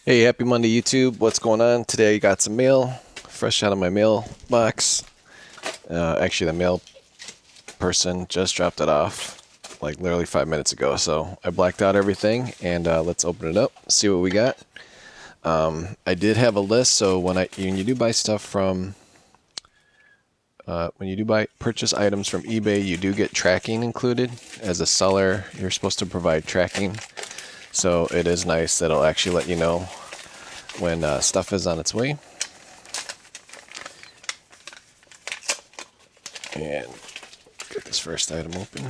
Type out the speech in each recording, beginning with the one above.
Hey, happy Monday, YouTube. What's going on? Today I got some mail, fresh out of my mail box. Actually, the mail person just dropped it off like literally 5 minutes ago. So I blacked out everything and let's open it up, see what we got. I did have a list, so when you do buy stuff from when you do buy purchase items from eBay, you do get tracking included. As a seller, you're supposed to provide tracking, so it is nice that it'll actually let you know when stuff is on its way. And get this first item open.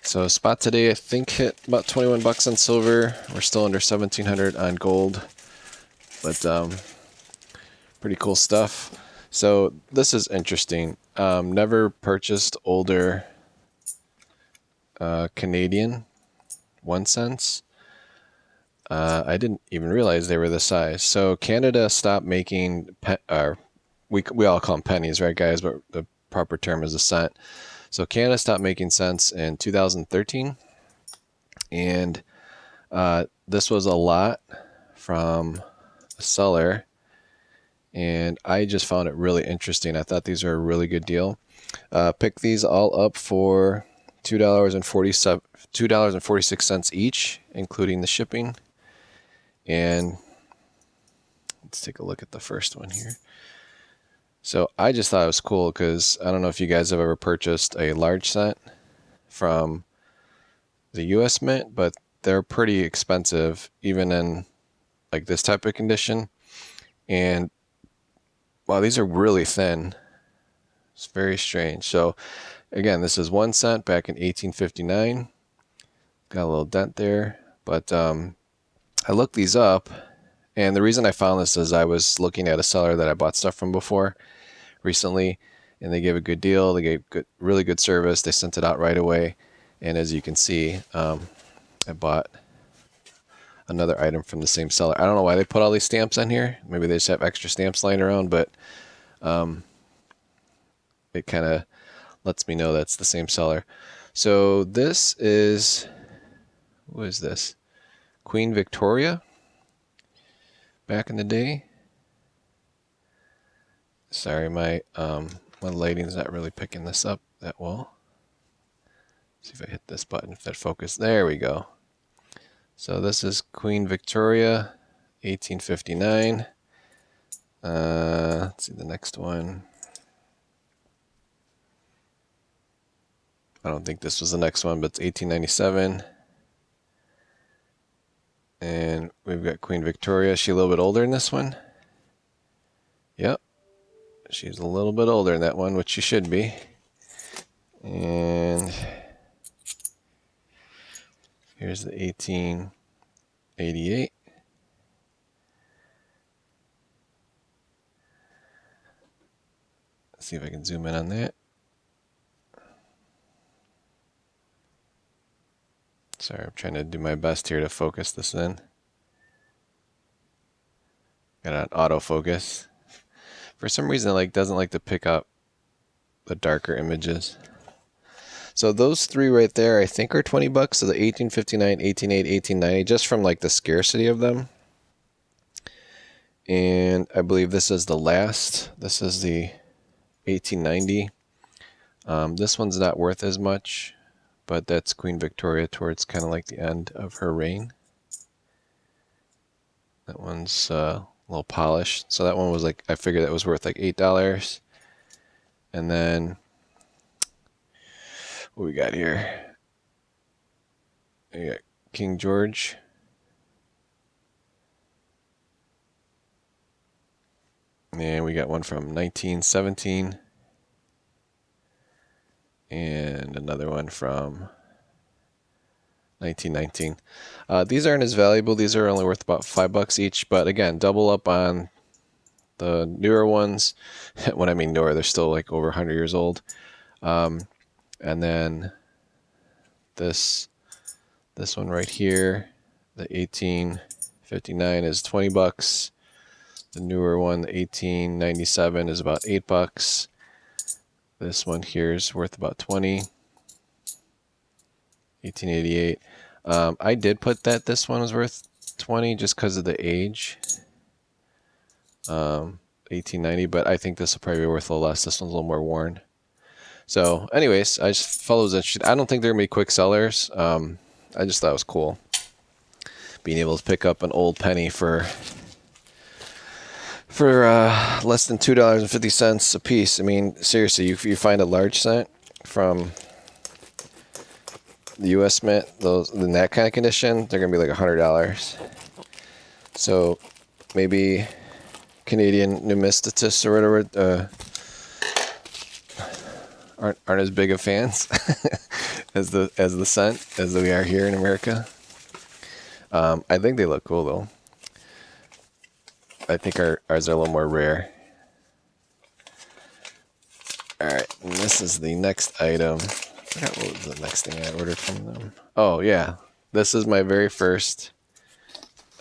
So spot today I think hit about 21 bucks on silver. We're still under 1700 on gold, but pretty cool stuff. So this is interesting. Never purchased older Canadian 1 cents. I didn't even realize they were this size. So Canada stopped making we all call them pennies, right, guys? But the proper term is a cent. So Canada stopped making cents in 2013, and this was a lot from a seller, and I just found it really interesting. I thought these are a really good deal. Picked these all up for $2.46 each, including the shipping. And let's take a look at the first one here. So I just thought it was cool because I don't know if you guys have ever purchased a large cent from the US Mint, but they're pretty expensive even in like this type of condition. And wow, these are really thin. It's very strange. So again, this is 1 cent back in 1859. Got a little dent there, but I looked these up, and the reason I found this is I was looking at a seller that I bought stuff from before recently, and they gave a good deal. They gave really good service. They sent it out right away, and as you can see, I bought another item from the same seller. I don't know why they put all these stamps on here. Maybe they just have extra stamps lying around, but it kind of lets me know that's the same seller. So this is, what is this? Queen Victoria back in the day. Sorry, my lighting's not really picking this up that well. See if I hit this button, if that focus. There we go. So this is Queen Victoria, 1859. Let's see the next one. I don't think this was the next one, but it's 1897. And we've got Queen Victoria. Is she a little bit older in this one? Yep. She's a little bit older in that one, which she should be. And here's the 1888. Let's see if I can zoom in on that. Sorry, I'm trying to do my best here to focus this in. Got an autofocus. For some reason, it doesn't like to pick up the darker images. So those three right there, I think, are 20 bucks. So the 1859, 1880, 1890, just from like the scarcity of them. And I believe this is the last. This is the 1890. This one's not worth as much, but that's Queen Victoria towards kind of like the end of her reign. That one's a little polished. So that one was like, I figured that was worth like $8. And then what we got here? We got King George. And we got one from 1917. And another one from 1919. These aren't as valuable. These are only worth about $5 each. But again, double up on the newer ones. When I mean newer, they're still like over 100 years old. And then this one right here, the 1859 is 20 bucks. The newer one, the 1897, is about $8. This one here is worth about 20. 1888. I did put that this one was worth 20 just because of the age. 1890, but I think this will probably be worth a little less. This one's a little more worn. So anyways, I just thought it was interesting. I don't think they're going to be quick sellers. I just thought it was cool being able to pick up an old penny for less than $2.50 a piece. I mean, seriously, if you find a large cent from the U.S. Mint, those in that kind of condition, they're gonna be like $100. So maybe Canadian numismatists or whatever aren't as big of fans as the cent as we are here in America. I think they look cool though. I think ours are a little more rare. All right, and this is the next item. I forgot what was the next thing I ordered from them. Oh yeah, this is my very first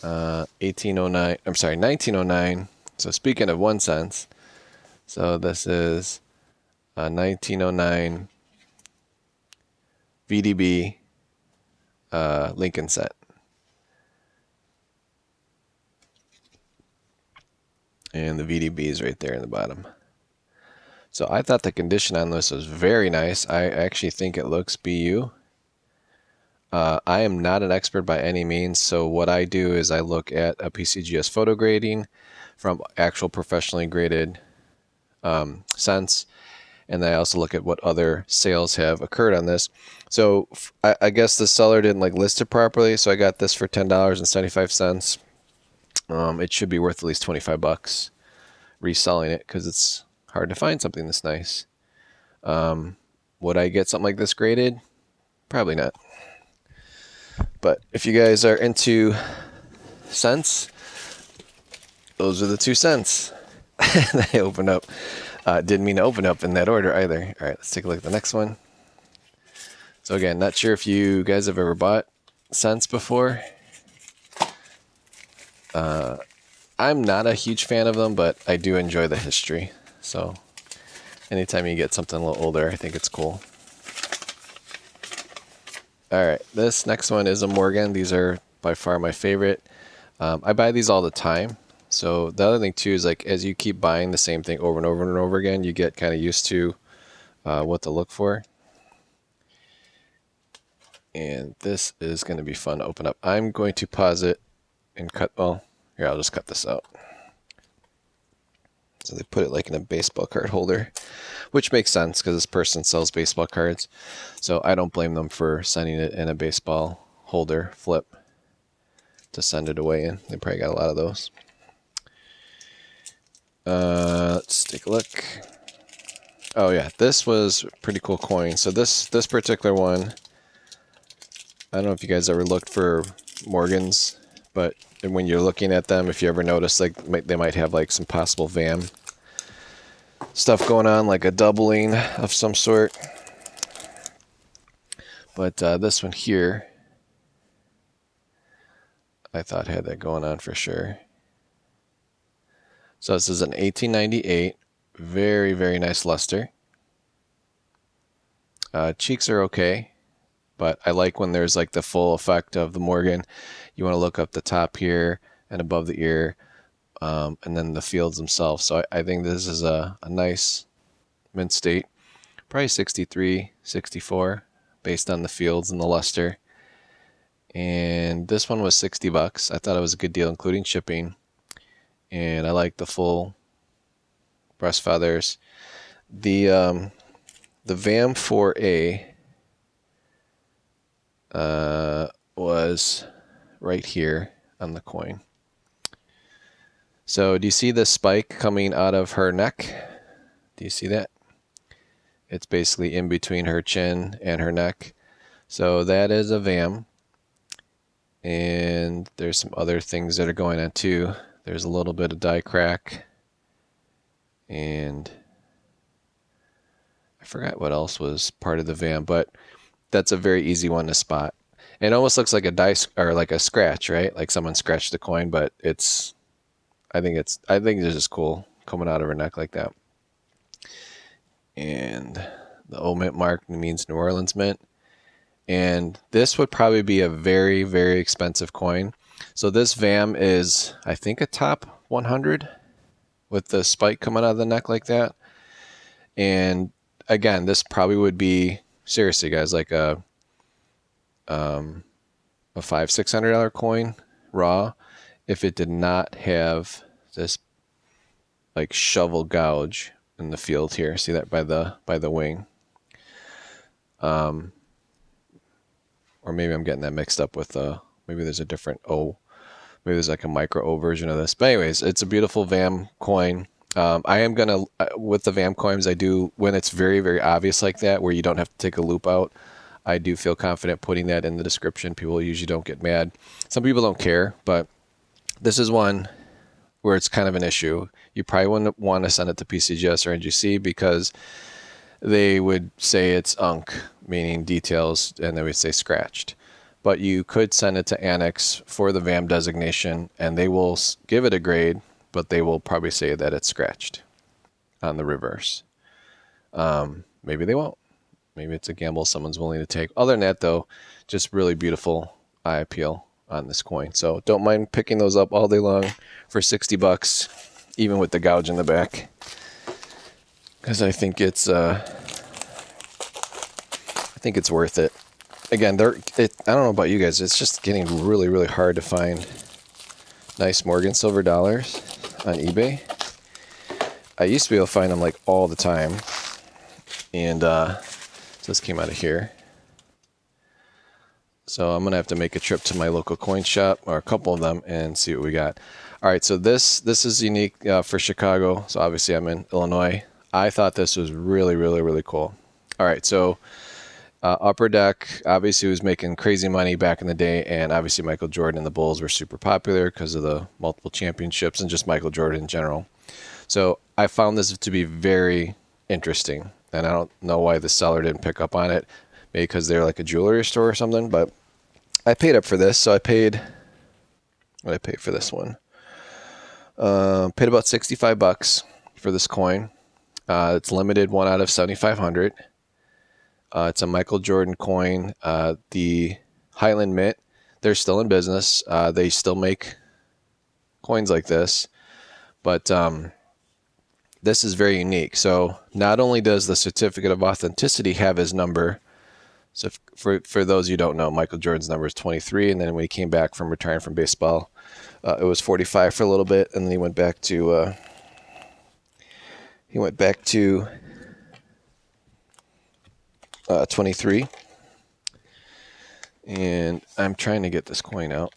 1809. I'm sorry, 1909. So speaking of 1 cent, so this is a 1909 VDB Lincoln set. And the VDB is right there in the bottom. So I thought the condition on this was very nice. I actually think it looks BU. I am not an expert by any means, so what I do is I look at a PCGS photo grading from actual professionally graded cents, and I also look at what other sales have occurred on this. So I guess the seller didn't list it properly, so I got this for $10.75. It should be worth at least $25 reselling it because it's hard to find something this nice. Would I get something like this graded? Probably not. But if you guys are into cents, those are the 2 cents that I opened up. Didn't mean to open up in that order either. All right, let's take a look at the next one. So again, not sure if you guys have ever bought cents before. I'm not a huge fan of them, but I do enjoy the history. So anytime you get something a little older, I think it's cool. All right, this next one is a Morgan. These are by far my favorite. I buy these all the time. So the other thing too is as you keep buying the same thing over and over and over again, you get kind of used to what to look for. And this is going to be fun to open up. I'm going to pause it and cut. Well, here, I'll just cut this out. So they put it in a baseball card holder, which makes sense because this person sells baseball cards. So I don't blame them for sending it in a baseball holder flip to send it away in. They probably got a lot of those. Let's take a look. Oh yeah, this was a pretty cool coin. So this particular one, I don't know if you guys ever looked for Morgans, but when you're looking at them, if you ever notice they might have some possible VAM stuff going on, like a doubling of some sort. But this one here, I thought had that going on for sure. So this is an 1898, very, very nice luster. Cheeks are okay, but I like when there's the full effect of the Morgan. You want to look up the top here and above the ear, and then the fields themselves. So I think this is a nice mint state, probably 63, 64, based on the fields and the luster. And this one was $60. I thought it was a good deal, including shipping. And I like the full breast feathers. The VAM-4A was right here on the coin. So do you see the spike coming out of her neck? Do you see that? It's basically in between her chin and her neck. So that is a VAM. And there's some other things that are going on too. There's a little bit of die crack. And I forgot what else was part of the VAM, but that's a very easy one to spot. It almost looks like a dice or like a scratch, right? Like someone scratched the coin, but I think it's just cool coming out of her neck like that. And the O mint mark means New Orleans mint. And this would probably be a very, very expensive coin. So this VAM is, I think, a top 100 with the spike coming out of the neck like that. And again, this probably would be, seriously guys, like a $500-$600 coin raw if it did not have this like shovel gouge in the field here. See that by the wing? Or maybe I'm getting that mixed up with maybe there's a different O. Maybe there's like a micro O version of this. But anyways, it's a beautiful VAM coin. I am gonna with the VAM coins, I do, when it's very, very obvious like that, where you don't have to take a loop out, I do feel confident putting that in the description. People usually don't get mad. Some people don't care, but this is one where it's kind of an issue. You probably wouldn't want to send it to PCGS or NGC because they would say it's UNC, meaning details, and they would say scratched. But you could send it to Annex for the VAM designation, and they will give it a grade, but they will probably say that it's scratched on the reverse. Maybe they won't. Maybe it's a gamble someone's willing to take. Other than that, though, just really beautiful eye appeal on this coin. So don't mind picking those up all day long for 60 bucks, even with the gouge in the back, because I think it's worth it. Again, I don't know about you guys, it's just getting really, really hard to find nice Morgan silver dollars on eBay. I used to be able to find them like all the time, and so this came out of here. So I'm gonna have to make a trip to my local coin shop, or a couple of them, and see what we got. All right, so this is unique for Chicago. So obviously I'm in Illinois. I thought this was really, really, really cool. All right, so Upper Deck obviously was making crazy money back in the day, and obviously Michael Jordan and the Bulls were super popular because of the multiple championships and just Michael Jordan in general. So I found this to be very interesting, and I don't know why the seller didn't pick up on it. Maybe because they're like a jewelry store or something, but I paid up for this. So I paid, what did I pay for this one? Paid about 65 bucks for this coin. It's limited 1 out of 7,500. It's a Michael Jordan coin. The Highland Mint, they're still in business. They still make coins like this, but this is very unique. So not only does the certificate of authenticity have his number, so for those you don't know, Michael Jordan's number is 23, and then when he came back from retiring from baseball, it was 45 for a little bit, and then he went back to 23. And I'm trying to get this coin out.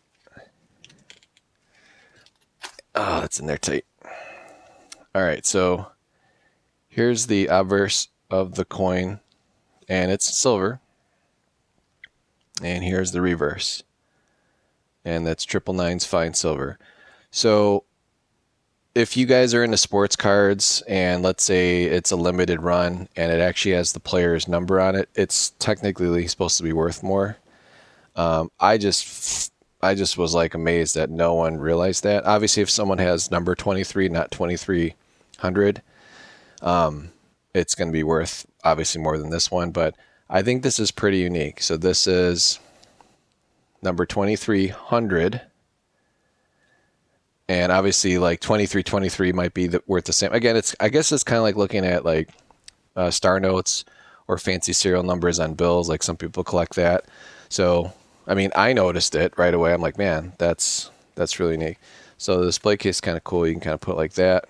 Oh, that's in there tight. All right, so here's the obverse of the coin, and it's silver. And here's the reverse, and that's 999's fine silver. So if you guys are into sports cards, and let's say it's a limited run and it actually has the player's number on it, it's technically supposed to be worth more. I just was like amazed that no one realized that. Obviously, if someone has number 23, not 2300, it's going to be worth obviously more than this one, but I think this is pretty unique. So this is number 2300, and obviously like 2323 might be worth the same. Again, I guess it's kind of like looking at like star notes or fancy serial numbers on bills. Like some people collect that. So I mean, I noticed it right away. I'm like, man, that's really neat. So the display case is kind of cool. You can kind of put it like that,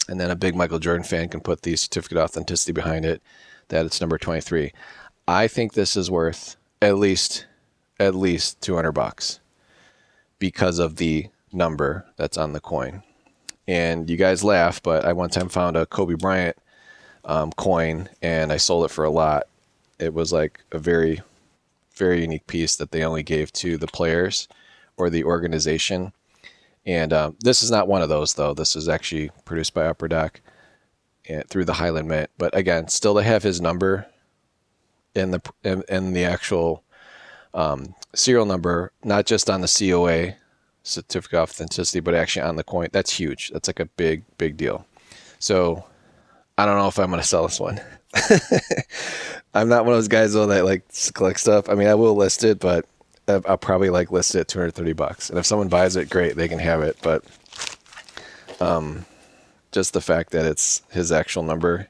and then a big Michael Jordan fan can put the certificate of authenticity behind it that it's number 23. I think this is worth at least 200 bucks because of the number that's on the coin. And you guys laugh, but I one time found a Kobe Bryant coin, and I sold it for a lot. It was like a very, very unique piece that they only gave to the players or the organization. And this is not one of those, though. This is actually produced by Upper Deck and through the Highland Mint. But again, still to have his number in the actual serial number, not just on the COA, certificate of authenticity, but actually on the coin. That's huge. That's like a big deal. So I don't know if I'm going to sell this one. I'm not one of those guys though that like to collect stuff. I mean, I will list it, but I'll probably like list it at $230. And if someone buys it, great, they can have it. But just the fact that it's his actual number,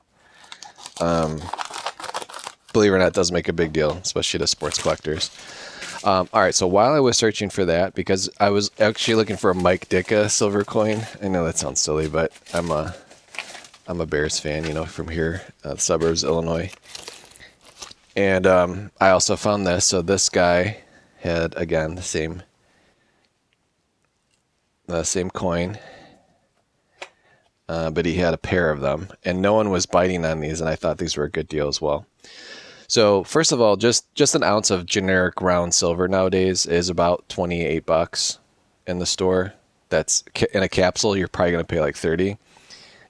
believe it or not, does make a big deal, especially to sports collectors. All right, so while I was searching for that, because I was actually looking for a Mike Ditka silver coin. I know that sounds silly, but I'm a Bears fan, you know, from here, the suburbs, Illinois. And I also found this. So this guy had, again, the same coin, but he had a pair of them, and no one was biting on these, and I thought these were a good deal as well. So first of all, just an ounce of generic round silver nowadays is about $28 in the store. That's in a capsule. You're probably going to pay like 30.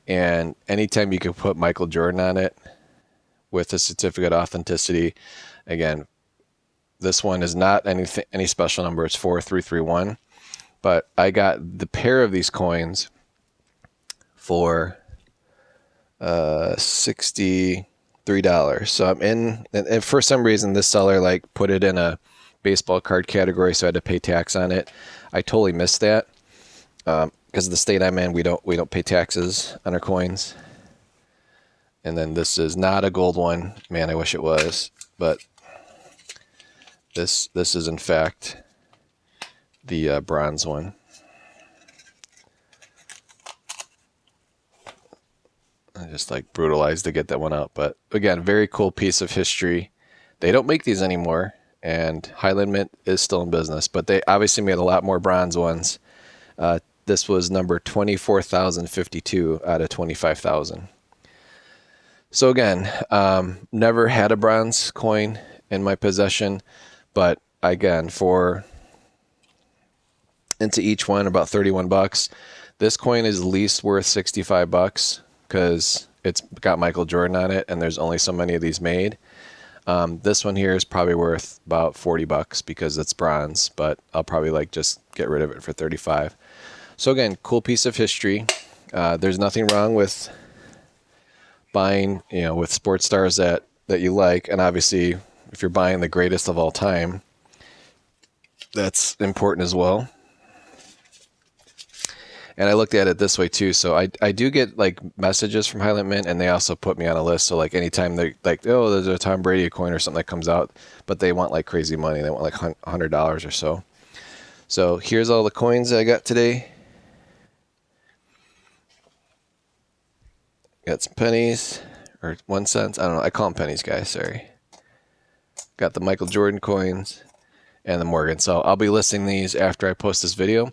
And anytime you can put Michael Jordan on it with a certificate of authenticity, again, this one is not any special number. It's 4331. But I got the pair of these coins for $63. So I'm in, and for some reason this seller like put it in a baseball card category, so I had to pay tax on it. I totally missed that because of the state I'm in. We don't pay taxes on our coins. And then this is not a gold one. Man, I wish it was, but this is in fact the bronze one. I just like brutalized to get that one out. But again, very cool piece of history. They don't make these anymore, and Highland Mint is still in business, but they obviously made a lot more bronze ones. This was number 24,052 out of 25,000. So again, never had a bronze coin in my possession, but again, into each one about $31. This coin is least worth $65 because it's got Michael Jordan on it, and there's only so many of these made. This one here is probably worth about $40 because it's bronze, but I'll probably like just get rid of it for $35. So again, cool piece of history. There's nothing wrong with buying, you know, with sports stars that you like, and obviously if you're buying the greatest of all time, that's important as well. And I looked at it this way too. So I do get like messages from Highland Mint, and they also put me on a list. So like anytime they're like, oh, there's a Tom Brady coin or something that comes out, but they want like crazy money. They want like $100 or so. So here's all the coins that I got today. Got some pennies or 1 cent. I don't know. I call them pennies, guys. Sorry. Got the Michael Jordan coins and the Morgan. So I'll be listing these after I post this video.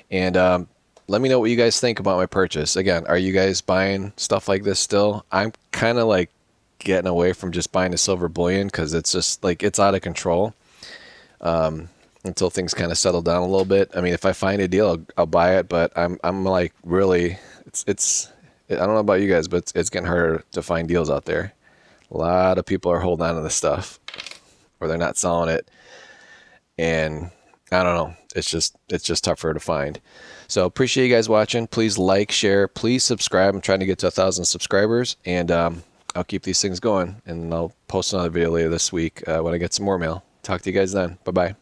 And let me know what you guys think about my purchase. Again, are you guys buying stuff like this still? I'm kind of like getting away from just buying a silver bullion because it's just like it's out of control until things kind of settle down a little bit. I mean, if I find a deal, I'll buy it. But I'm like really, I don't know about you guys, but it's getting harder to find deals out there. A lot of people are holding on to this stuff, or they're not selling it, and I don't know. It's just tougher to find. So appreciate you guys watching. Please like, share, please subscribe. I'm trying to get to 1,000 subscribers, and I'll keep these things going, and I'll post another video later this week when I get some more mail. Talk to you guys then. Bye-bye.